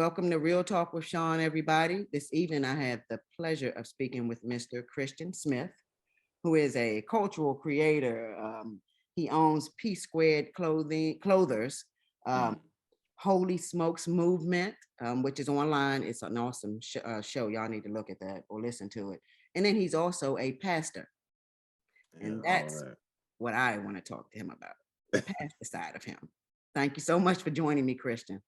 Welcome to Real Talk with Sean, everybody. This evening, I have the pleasure of speaking with Mr. Kristian Smith, who is a cultural creator. He owns P Squared Clothers, Holy Smokes Movement, which is online. It's an awesome show. Y'all need to look at that or listen to it. And then he's also a pastor. And that's what I want to talk to him about, the pastor side of him. Thank you so much for joining me, Kristian.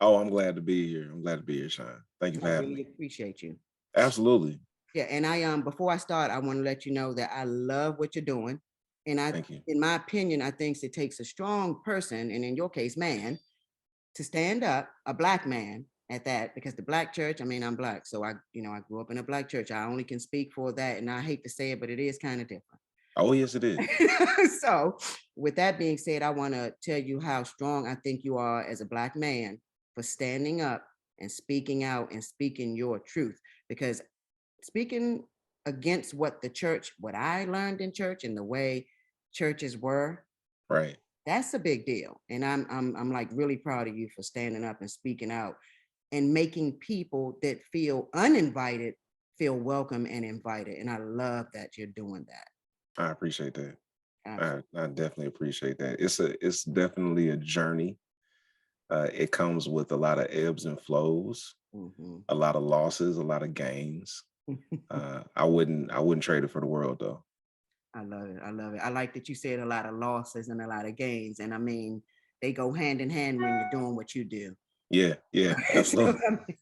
Oh, I'm glad to be here. I'm glad to be here, Sean. Thank you for having me. I appreciate you. Absolutely. Yeah, and I before I start, I want to let you know that I love what you're doing. And Thank you. in my opinion, I think it takes a strong person, and in your case, man, to stand up, a black man at that, because the black church, I mean, I'm black. So I grew up in a black church. I only can speak for that. And I hate to say it, but it is kind of different. Oh, yes, it is. So with that being said, I want to tell you how strong I think you are as a black man for standing up and speaking out and speaking your truth, because speaking against what I learned in church and the way churches were, right, that's a big deal. And I'm like really proud of you for standing up and speaking out and making people that feel uninvited feel welcome and invited. And I love that you're doing that. I appreciate that. I definitely appreciate that. It's definitely a journey. It comes with a lot of ebbs and flows, a lot of losses, a lot of gains. I wouldn't trade it for the world, though. I love it. I love it. I like that you said a lot of losses and a lot of gains. And I mean, they go hand in hand when you're doing what you do. Yeah, absolutely.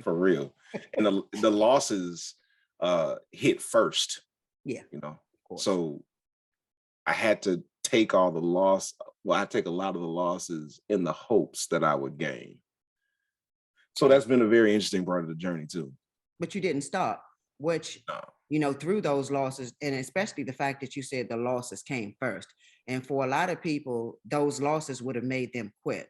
For real. And the losses hit first. Yeah. So I had to take all the loss. Well, I take a lot of the losses in the hopes that I would gain. So that's been a very interesting part of the journey too. But you didn't stop, which, through those losses, and especially the fact that you said the losses came first. And for a lot of people, those losses would have made them quit.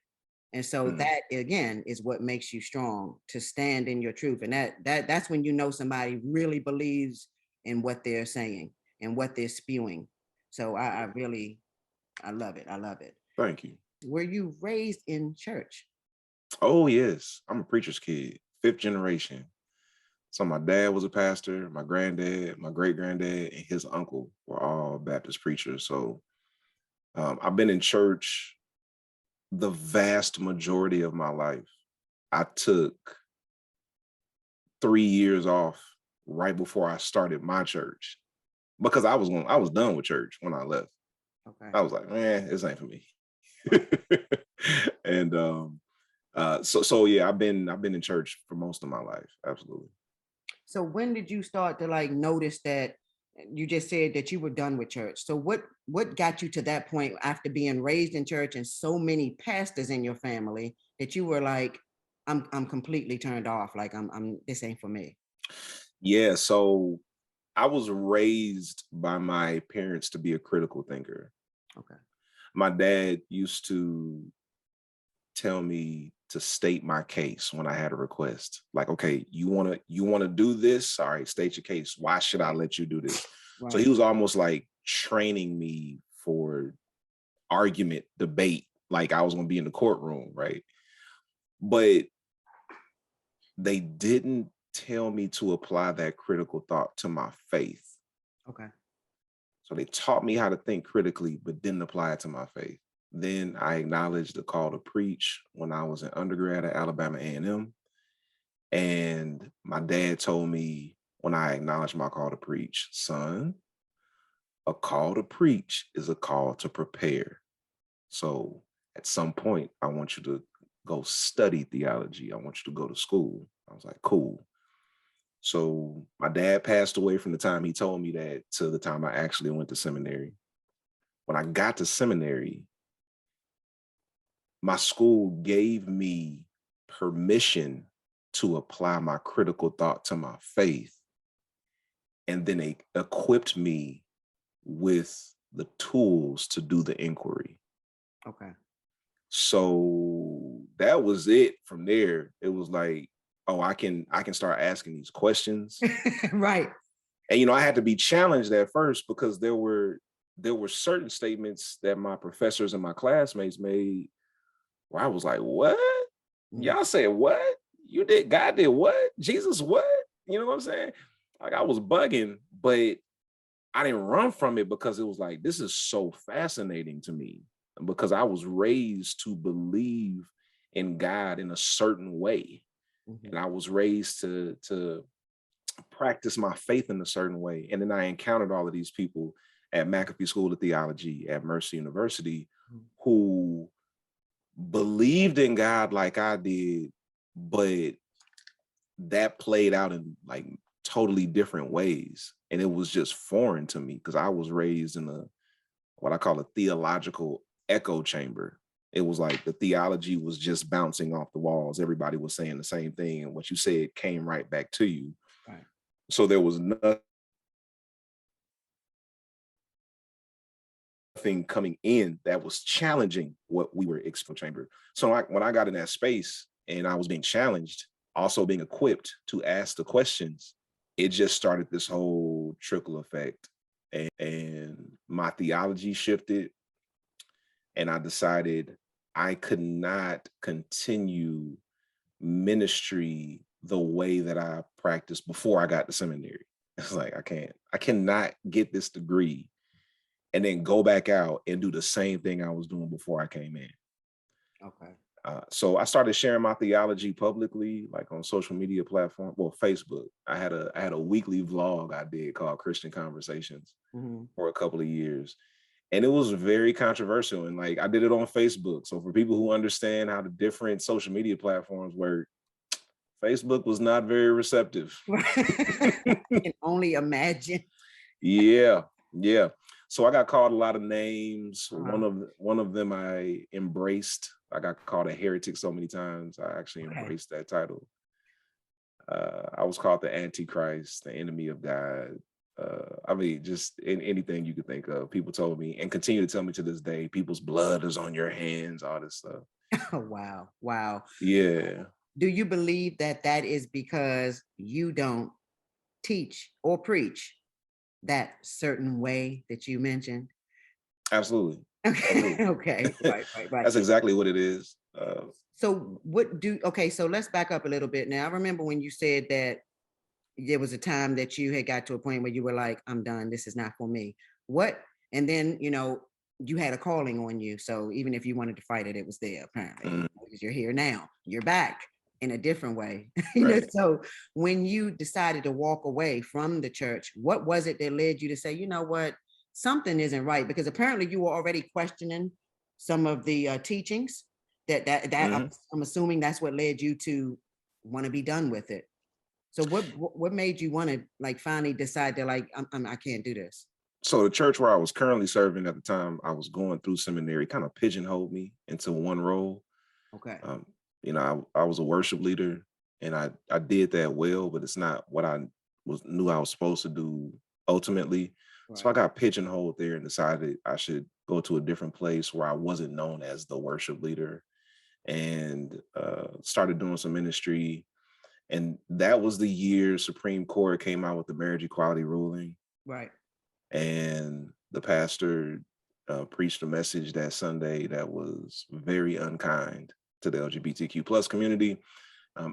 And so that, again, is what makes you strong, to stand in your truth. And that's when you know somebody really believes in what they're saying and what they're spewing. So I love it. I love it. Thank you. Were you raised in church? Oh, yes. I'm a preacher's kid, 5th generation. So my dad was a pastor, my granddad, my great-granddad, and his uncle were all Baptist preachers. So I've been in church the vast majority of my life. I took 3 years off right before I started my church because I was done with church when I left. Okay. I was like, man, this ain't for me. And so yeah, I've been in church for most of my life. Absolutely. So when did you start to notice that? You just said that you were done with church. So what got you to that point after being raised in church and so many pastors in your family that you were like, I'm completely turned off. Like I'm this ain't for me. Yeah. So I was raised by my parents to be a critical thinker. Okay. My dad used to tell me to state my case when I had a request. Like, okay, you want to do this? All right, state your case. Why should I let you do this? Right. So he was almost like training me for argument, debate, like I was going to be in the courtroom, right? But they didn't tell me to apply that critical thought to my faith. Okay. So they taught me how to think critically, but didn't apply it to my faith. Then I acknowledged the call to preach when I was an undergrad at Alabama A&M. And my dad told me when I acknowledged my call to preach, son, a call to preach is a call to prepare. So at some point, I want you to go study theology. I want you to go to school. I was like, cool. So my dad passed away from the time he told me that to the time I actually went to seminary. When I got to seminary, my school gave me permission to apply my critical thought to my faith. And then they equipped me with the tools to do the inquiry. Okay. So that was it. From there, it was like, oh, I can start asking these questions. Right. And, I had to be challenged at first because there were certain statements that my professors and my classmates made where I was like, what? Y'all said what? you did, God did what? Jesus what? You know what I'm saying? Like I was bugging, but I didn't run from it because it was like, this is so fascinating to me because I was raised to believe in God in a certain way. And I was raised to practice my faith in a certain way. And then I encountered all of these people at McAfee School of Theology, at Mercy University, who believed in God like I did, but that played out in like totally different ways. And it was just foreign to me because I was raised in what I call a theological echo chamber. It was like the theology was just bouncing off the walls. Everybody was saying the same thing. And what you said came right back to you. Right. So there was nothing coming in that was challenging what we were experiencing chamber. So when I got in that space and I was being challenged, also being equipped to ask the questions, it just started this whole trickle effect. And my theology shifted. And I decided I could not continue ministry the way that I practiced before I got to seminary. It's like, I cannot get this degree and then go back out and do the same thing I was doing before I came in. Okay. So I started sharing my theology publicly, like on social media platform, well, Facebook. I had a weekly vlog I did called Christian Conversations for a couple of years. And it was very controversial. And like I did it on Facebook. So for people who understand how the different social media platforms work, Facebook was not very receptive. I can only imagine. Yeah. So I got called a lot of names. One of them I embraced. I got called a heretic so many times. I actually embraced that title. I was called the Antichrist, the enemy of God. I mean, just anything you could think of. People told me and continue to tell me to this day, people's blood is on your hands, all this stuff. Oh, wow. Yeah. Do you believe that is because you don't teach or preach that certain way that you mentioned? Absolutely. Okay. Right. That's exactly what it is. So so let's back up a little bit now. I remember when you said that there was a time that you had got to a point where you were like, I'm done. This is not for me. And then, you had a calling on you. So even if you wanted to fight it, it was there apparently. Because you're here now. You're back in a different way. Right. So when you decided to walk away from the church, what was it that led you to say, you know what, something isn't right? Because apparently you were already questioning some of the teachings that I'm assuming that's what led you to want to be done with it. So what made you want to like finally decide to like, I can't do this? So the church where I was currently serving at the time I was going through seminary kind of pigeonholed me into one role. Okay. I was a worship leader and I did that well, but it's not what I knew I was supposed to do ultimately. Right. So I got pigeonholed there and decided I should go to a different place where I wasn't known as the worship leader, and started doing some ministry. And that was the year Supreme Court came out with the marriage equality ruling. Right. And the pastor preached a message that Sunday that was very unkind to the LGBTQ plus community.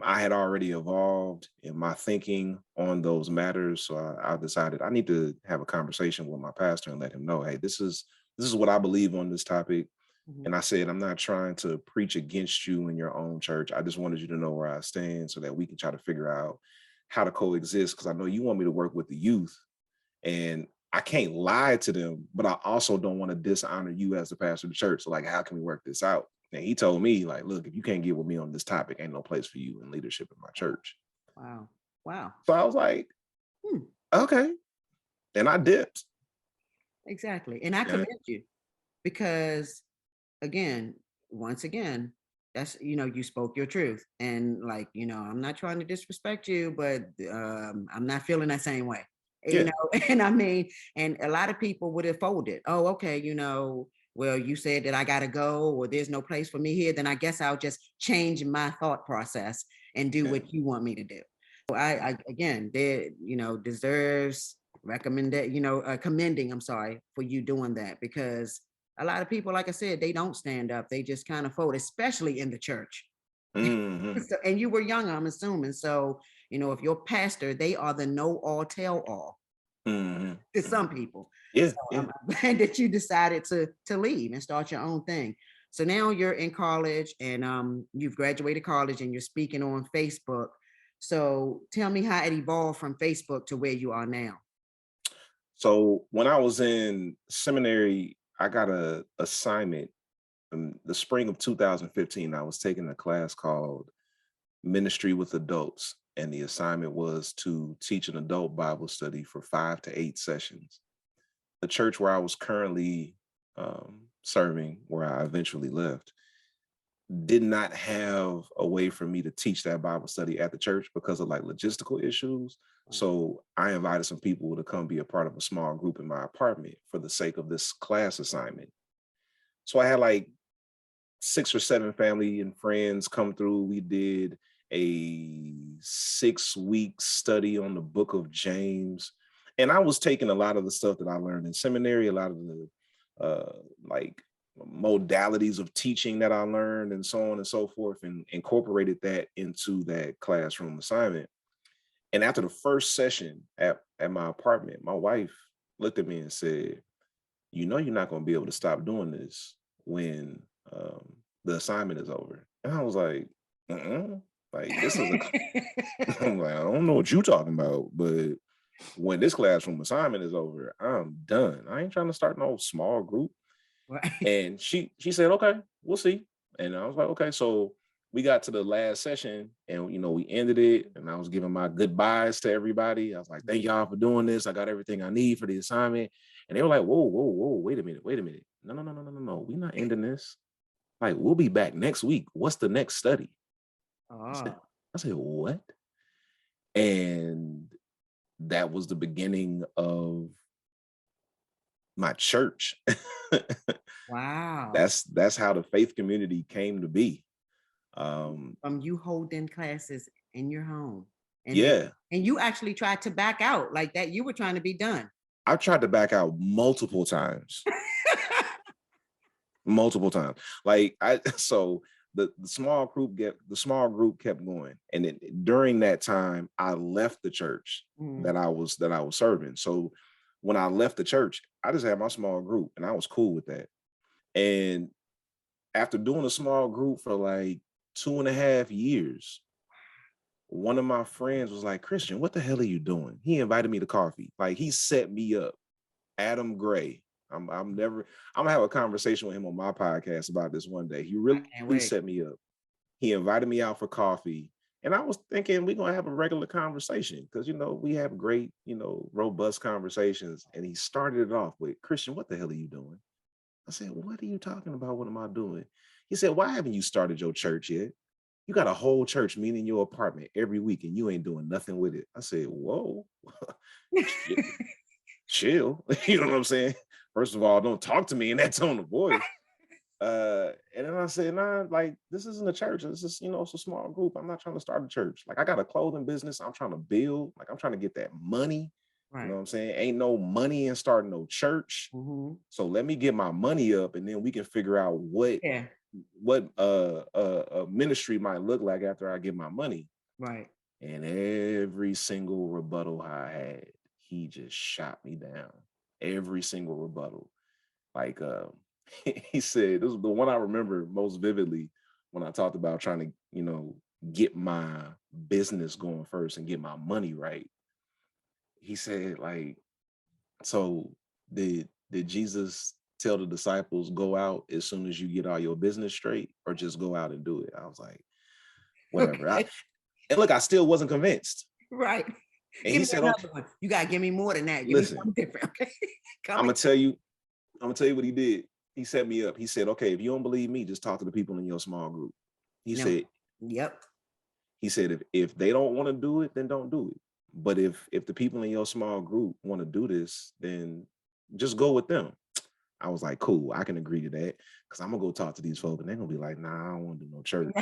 I had already evolved in my thinking on those matters. So I decided I need to have a conversation with my pastor and let him know, hey, this is what I believe on this topic. And I said, I'm not trying to preach against you in your own church. I just wanted you to know where I stand so that we can try to figure out how to coexist. Because I know you want me to work with the youth and I can't lie to them, but I also don't want to dishonor you as the pastor of the church. So like, how can we work this out? And he told me like, look, if you can't get with me on this topic, ain't no place for you in leadership in my church. Wow. So I was like, okay. And I dipped. Exactly. And I commend you because once again, that's, you spoke your truth. And like, I'm not trying to disrespect you, but I'm not feeling that same way. And I mean, and a lot of people would have folded. Oh, okay, well, you said that I gotta go or there's no place for me here, then I guess I'll just change my thought process and do what you want me to do. So I again, there, deserves commending, I'm sorry, for you doing that, because a lot of people, like I said, they don't stand up. They just kind of fold, especially in the church. Mhm. And you were young, I'm assuming. So, if your pastor, they are the know all, tell all Mhm. to Mhm. some people. Yeah, So yeah. I'm glad that you decided to leave and start your own thing. So now you're in college and you've graduated college and you're speaking on Facebook. So tell me how it evolved from Facebook to where you are now. So when I was in seminary, I got a assignment in the spring of 2015. I was taking a class called Ministry with Adults, and the assignment was to teach an adult Bible study for 5 to 8 sessions. The church where I was currently serving, where I eventually left, did not have a way for me to teach that Bible study at the church because of like logistical issues. So I invited some people to come be a part of a small group in my apartment for the sake of this class assignment. So I had like 6 or 7 family and friends come through. We did a 6 week study on the book of James. And I was taking a lot of the stuff that I learned in seminary, a lot of the like modalities of teaching that I learned and so on and so forth, and incorporated that into that classroom assignment. And after the first session at my apartment, my wife looked at me and said, "You know, you're not going to be able to stop doing this when the assignment is over." And I was like, uh-uh. Like, this is a, I'm like, I don't know what you're talking about, but when this classroom assignment is over, I'm done. I ain't trying to start no small group. Right. And she said, "Okay, we'll see." And I was like, "Okay." So we got to the last session and we ended it and I was giving my goodbyes to everybody. I was like, "Thank y'all for doing this. I got everything I need for the assignment." And they were like, "Whoa, whoa, whoa, wait a minute, wait a minute. No, no, no, no, no, no, no. We're not ending this. Like, we'll be back next week. What's the next study?" I said, Oh, I said, "What?" And that was the beginning of my church. wow. That's how the faith community came to be. Um, From you holding classes in your home. And then yeah, and you actually tried to back out like that. You were trying to be done. I tried to back out multiple times. Like I, so the small group kept going, and then during that time, I left the church Mhm. that I was serving. So when I left the church, I just had my small group, and I was cool with that. And after doing a small group for like 2.5 years, one of my friends was like, "Kristian, what the hell are you doing?" He invited me to coffee. Like, he set me up. Adam Gray. I'm gonna have a conversation with him on my podcast about this one day. He I really can't wait. set me up. He invited me out for coffee. And I was thinking we're gonna have a regular conversation because we have great, robust conversations. And he started it off with, "Kristian, what the hell are you doing?" I said, "What are you talking about? What am I doing?" He said, "Why haven't you started your church yet? You got a whole church meeting in your apartment every week and you ain't doing nothing with it." I said, "Whoa, chill." You know what I'm saying? First of all, don't talk to me in that tone of voice. And then I said, "Nah, like, this isn't a church. This is, it's a small group. I'm not trying to start a church. Like, I got a clothing business. I'm trying to build. Like, I'm trying to get that money. You know Right. what I'm saying? Ain't no money in starting no church. Hmm. So let me get my money up, and then we can figure out Yeah. what ministry might look like after I get my money." Right. And every single rebuttal I had, he just shot me down. Every single rebuttal. Like, he said, this is the one I remember most vividly when I talked about trying to, get my business going first and get my money right. He said, like, "So did Jesus tell the disciples, go out as soon as you get all your business straight, or just go out and do it?" I was like, "Whatever." Okay. And look, I still wasn't convinced. Right. And Give he me said, "Okay, another one. You gotta give me more than that. Give me listen, something different. Okay. I'm Come gonna in. tell you, I'm gonna tell you what he did. He set me up. He said, "Okay, if you don't believe me, just talk to the people in your small group." He No. said, Yep. if they don't want to do it, then don't do it. But if the people in your small group want to do this, then just go with them." I was like, "Cool, I can agree to that." Because I'm gonna go talk to these folks and they're gonna be like, "Nah, I don't want to do no church."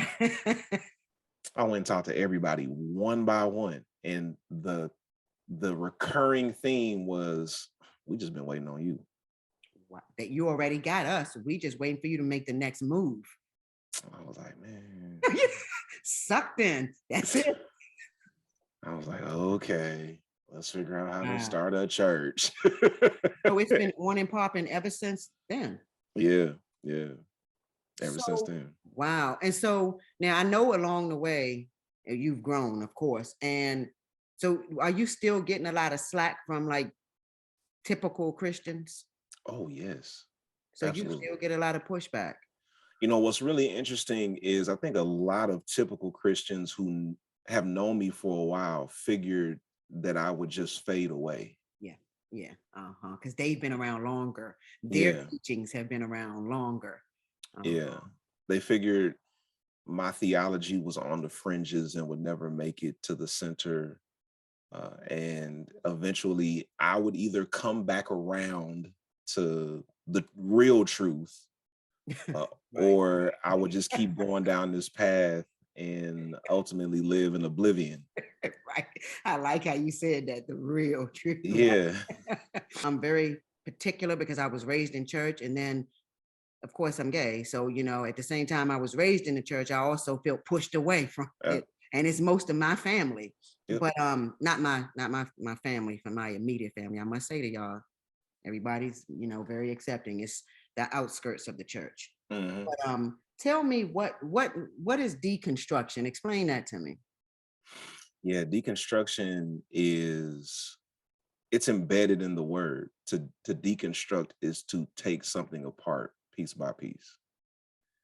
I went and talked to everybody one by one. And the recurring theme was, "We just been waiting on you." That you already got us. We just waiting for you to make the next move. I was like, man, Sucked in. That's it. I was like, okay, let's figure out how to Wow. start a church. So it's been on and popping ever since then. Yeah, yeah. Ever since So, then. wow. And so now I know along the way you've grown, of course. And so are you still getting a lot of slack from like typical Christians? Oh, yes, So you absolutely. still get a lot of pushback. You know, what's really interesting is I think a lot of typical Christians who have known me for a while figured that I would just fade away. Yeah. Yeah. Uh-huh. Because they've been around longer. Their Yeah, teachings have been around longer. yeah. Uh-huh. They figured my theology was on the fringes and would never make it to the center. And eventually I would either come back around to the real truth, Right. or I would just keep going down this path and ultimately live in oblivion. Right. I like how you said that, the real truth. Yeah. I'm very particular because I was raised in church, and then of course I'm gay. So, at the same time I was raised in the church, I also felt pushed away from Uh, it. And it's most of my family, yep. but not my family, from my immediate family. I must say to y'all, everybody's, very accepting. It's the outskirts of the church. Mhm. But tell me what is deconstruction? Explain that to me. Yeah, deconstruction is it's embedded in the word. To deconstruct is to take something apart piece by piece.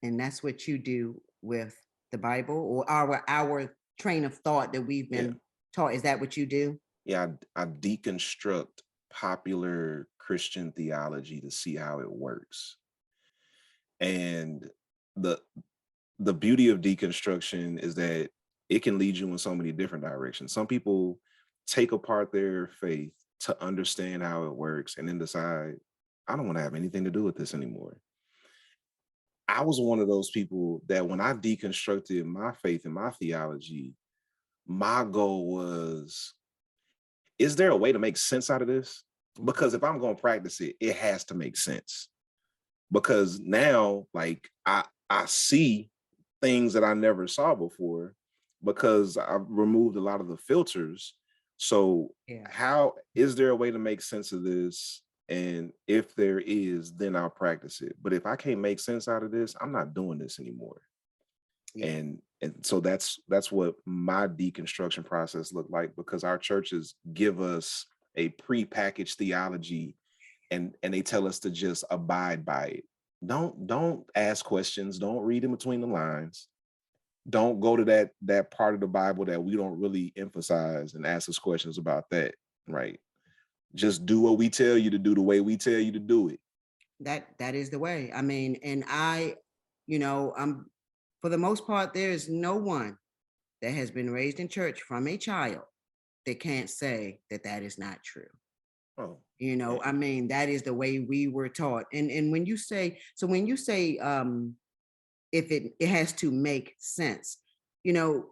And that's what you do with the Bible, or our train of thought that we've Yeah. been taught. Is that what you do? Yeah, I deconstruct popular Christian theology to see how it works. And the the beauty of deconstruction is that it can lead you in so many different directions. Some people take apart their faith to understand how it works and then decide, I don't want to have anything to do with this anymore. I was one of those people that when I deconstructed my faith and my theology, my goal was, is there a way to make sense out of this? Because if I'm going to practice it, it has to make sense. Because now, like, I see things that I never saw before because I've removed a lot of the filters. So, Yeah. how is there a way to make sense of this? And if there is, then I'll practice it. But if I can't make sense out of this, I'm not doing this anymore. Yeah. And so that's what my deconstruction process looked like, because our churches give us a prepackaged theology, and they tell us to just abide by it. Don't ask questions, don't read in between the lines, don't go to that part of the Bible that we don't really emphasize and ask us questions about that, right? Just do what we tell you to do the way we tell you to do it. That is the way. I mean, and I'm for the most part, there is no one that has been raised in church from a child that can't say that that is not true. Oh, yeah. I mean, that is the way we were taught. And when you say if it has to make sense, you know,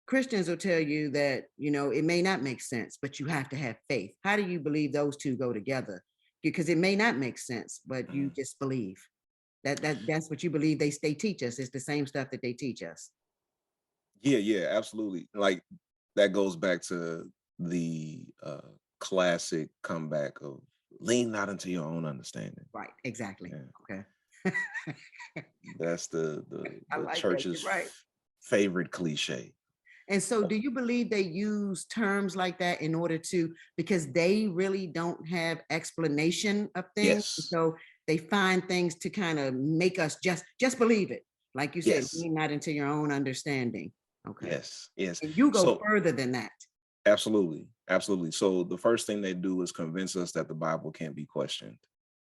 Christians will tell you that, it may not make sense, but you have to have faith. How do you believe those two go together? Because it may not make sense, but you Mhm. just believe. That's what you believe they teach us. It's the same stuff that they teach us. Yeah, yeah, absolutely. Like, that goes back to the classic comeback of lean not into your own understanding. Right. Exactly. Yeah. Okay. That's I the like that. You're church's right. favorite cliche. And so do you believe they use terms like that in order to, because they really don't have explanation of things? Yes. So they find things to kind of make us just believe it. Like you said, Yes. lean not into your own understanding. Okay. Yes. Yes. And you go So further than that. absolutely. Absolutely. So the first thing they do is convince us that the Bible can't be questioned.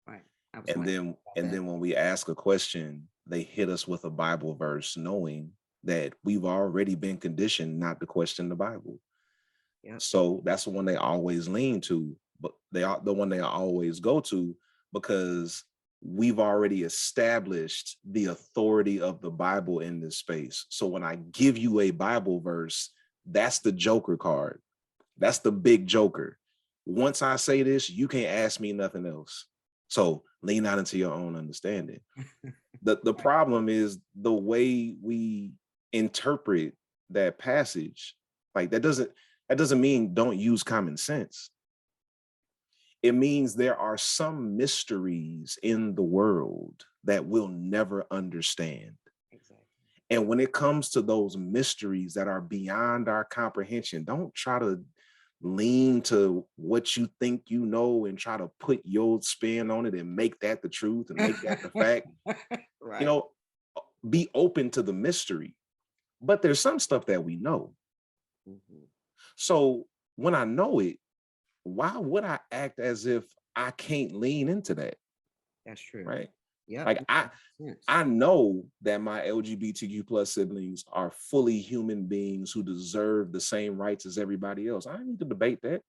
Right. I was And going to then about and that. then when we ask a question, they hit us with a Bible verse, knowing that we've already been conditioned not to question the Bible. Yep. So that's the one they always lean to, but they are the one they always go to, because we've already established the authority of the Bible in this space. So when I give you a Bible verse, that's the joker card. That's the big joker. Once I say this, you can't ask me nothing else. So lean out into your own understanding. The Right. problem is the way we interpret that passage. Like that doesn't mean don't use common sense. It means there are some mysteries in the world that we'll never understand. Exactly. And when it comes to those mysteries that are beyond our comprehension, don't try to lean to what you think you know and try to put your spin on it and make that the truth and make that the fact. You Right. know, be open to the mystery. But there's some stuff that we know. Mhm. So when I know it, why would I act as if I can't lean into that? That's true. Right. Yep. Like I know that my LGBTQ plus siblings are fully human beings who deserve the same rights as everybody else. I don't need to debate that.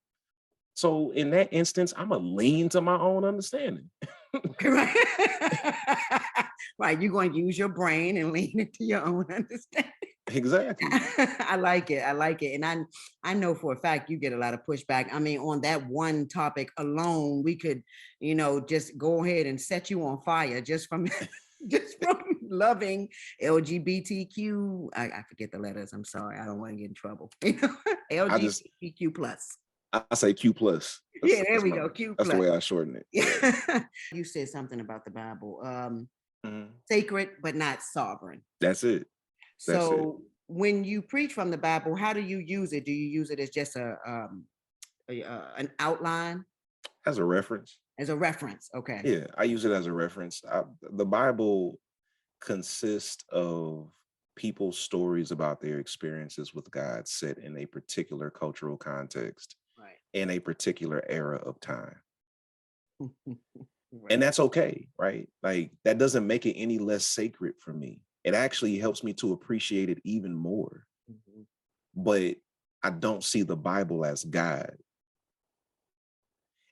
So in that instance, I'm gonna lean to my own understanding. Okay, right. Right. You're going to use your brain and lean into your own understanding. Exactly. I like it. I like it. And I know for a fact you get a lot of pushback. I mean, on that one topic alone, we could, just go ahead and set you on fire just from just from loving LGBTQ. I forget the letters. I'm sorry. I don't want to get in trouble. I just LGBTQ plus. I say Q plus. Yeah, there we go. Q That's the plus. way I shorten it. Yeah. You said something about the Bible. Mhm. Sacred but not sovereign. That's it. That's it. So when you preach from the Bible, how do you use it? Do you use it as just an outline, As a reference. as a reference? Okay. Yeah, I use it as a reference. The Bible consists of people's stories about their experiences with God set in a particular cultural context Right. in a particular era of time. Right. And that's okay, right? Like that doesn't make it any less sacred for me. It actually helps me to appreciate it even more. Mhm. But I don't see the Bible as God.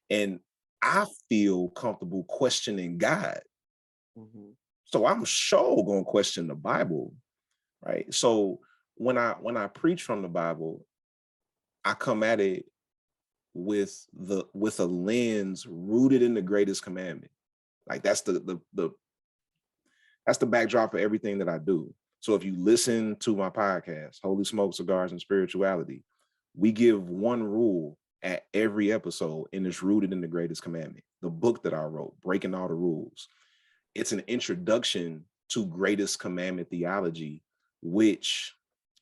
And I feel comfortable questioning God. Mhm. So I'm sure gonna question the Bible, right? So when I preach from the Bible, I come at it with a lens rooted in the greatest commandment. Like that's that's the backdrop for everything that I do. So if you listen to my podcast, Holy Smoke, Cigars, and Spirituality, we give one rule at every episode, and it's rooted in the greatest commandment, the book that I wrote, Breaking All the Rules. It's an introduction to greatest commandment theology, which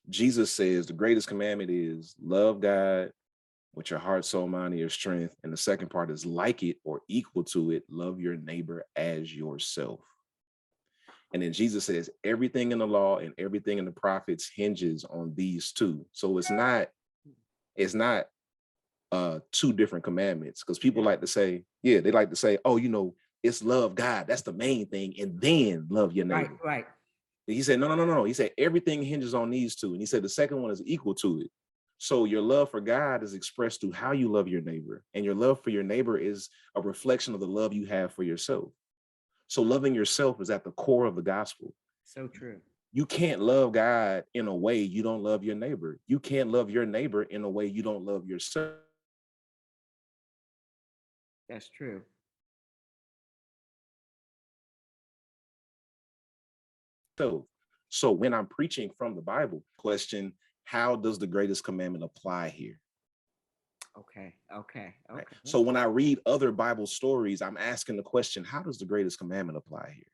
Jesus says the greatest commandment is love God with your heart, soul, mind, and your strength. And the second part is like it or equal to it, love your neighbor as yourself. And then Jesus says everything in the law and everything in the prophets hinges on these two. So it's not two different commandments, because people like to say, yeah, they like to say, oh, it's love God. That's the main thing. And then love your Right. neighbor. Right. He said, no, no, no, no. He said, everything hinges on these two. And he said, the second one is equal to it. So your love for God is expressed through how you love your neighbor. And your love for your neighbor is a reflection of the love you have for yourself. So loving yourself is at the core of the gospel. So true. You can't love God in a way you don't love your neighbor. You can't love your neighbor in a way you don't love yourself. That's true. So when I'm preaching from the Bible, question, how does the greatest commandment apply here? Okay. Okay. Right? Okay. So when I read other Bible stories, I'm asking the question, how does the greatest commandment apply here?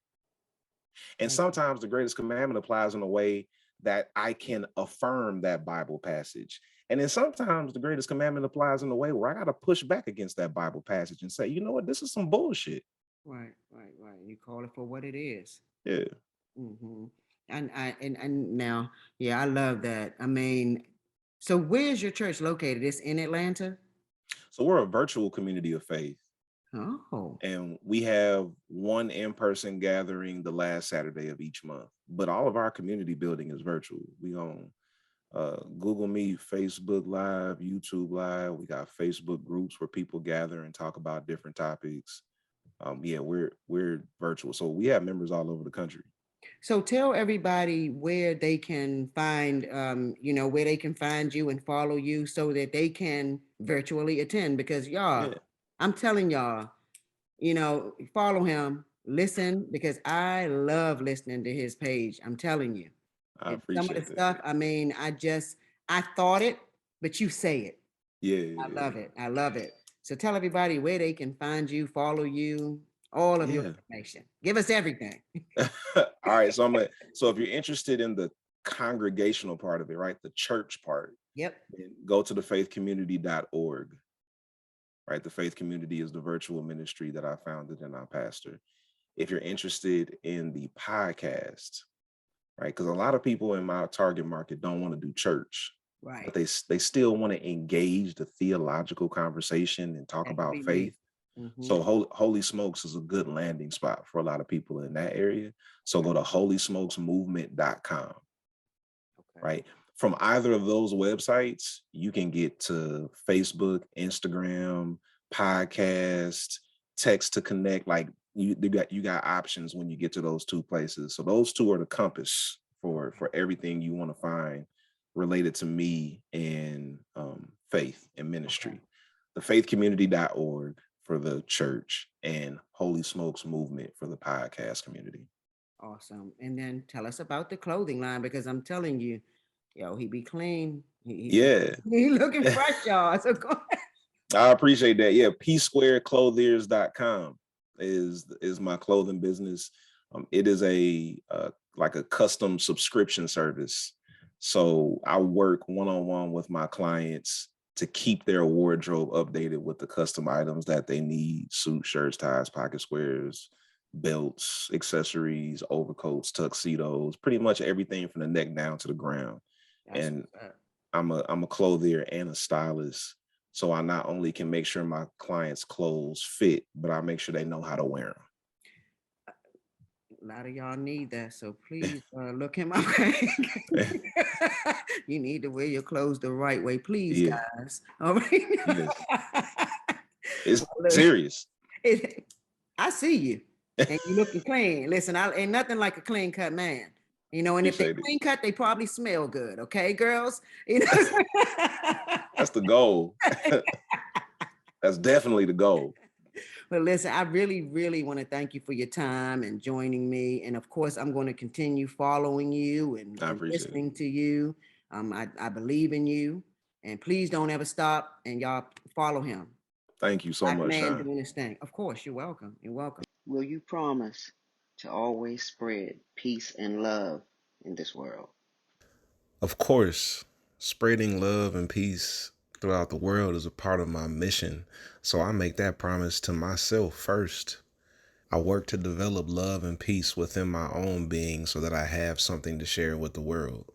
And sometimes the greatest commandment applies in a way that I can affirm that Bible passage. And then sometimes the greatest commandment applies in a way where I got to push back against that Bible passage and say, you know what, this is some bullshit. Right. Right. Right. You call it for what it is. Yeah. Mm-hmm. And now, yeah, I love that. I mean, so where's your church located? It's in Atlanta? So we're a virtual community of faith. Oh, And we have one in-person gathering the last Saturday of each month. But all of our community building is virtual. We on Google Meet, Facebook Live, YouTube Live. We got Facebook groups where people gather and talk about different topics. Yeah, we're virtual. So we have members all over the country. so tell everybody where they can find, where they can find you and follow you so that they can virtually attend because y'all, Yeah. I'm telling y'all, follow him, listen, because I love listening to his page. I'm telling you. I And some of the appreciate that. stuff, I mean, I thought it, but you say it. I Yeah, love it. I love it. So tell everybody where they can find you, follow you, all of your yeah. information. Give us everything. All right. So if you're interested in the congregational part of it, right? The church part, Yep. then go to thefaithcommunity.org. Right. The Faith Community is the virtual ministry that I founded and I pastor. If you're interested in the podcast, right? Because a lot of people in my target market don't want to do church, Right. but they still want to engage the theological conversation and talk That's about what we faith. need. So Holy Smokes is a good landing spot for a lot of people in that area. So go to holysmokesmovement.com, Okay. right? From either of those websites, you can get to Facebook, Instagram, podcast, text to connect. Like you got options when you get to those two places. So those two are the compass for everything you want to find related to me and faith and ministry. Thefaithcommunity.org for the church and Holy Smokes Movement for the podcast community. Awesome. And then tell us about the clothing line, because I'm telling you, he be clean. Yeah. He looking fresh, y'all. So go ahead. I appreciate that. Yeah, psquaredclothiers.com is my clothing business. It is like a custom subscription service. So I work one-on-one with my clients to keep their wardrobe updated with the custom items that they need: suits, shirts, ties, pocket squares, belts, accessories, overcoats, tuxedos, pretty much everything from the neck down to the ground. That's And I'm a clothier and a stylist. So I not only can make sure my clients' clothes fit, but I make sure they know how to wear them. a lot of y'all need that. So please look him up. You need to wear your clothes the right way, please, Yeah. guys. All right. Yes. It's serious. I see you. And you looking clean. Listen, ain't nothing like a clean cut man. And if they clean cut, they probably smell good. Okay, girls? That's the goal. That's definitely the goal. But listen, I really, really want to thank you for your time and joining me. And of course, I'm going to continue following you and listening to you. I believe in you. And please don't ever stop, and y'all follow him. Thank you so much, man doing his thing. Of course, you're welcome. You're welcome. Will you promise to always spread peace and love in this world? Of course, spreading love and peace throughout the world is a part of my mission. So I make that promise to myself first. I work to develop love and peace within my own being so that I have something to share with the world.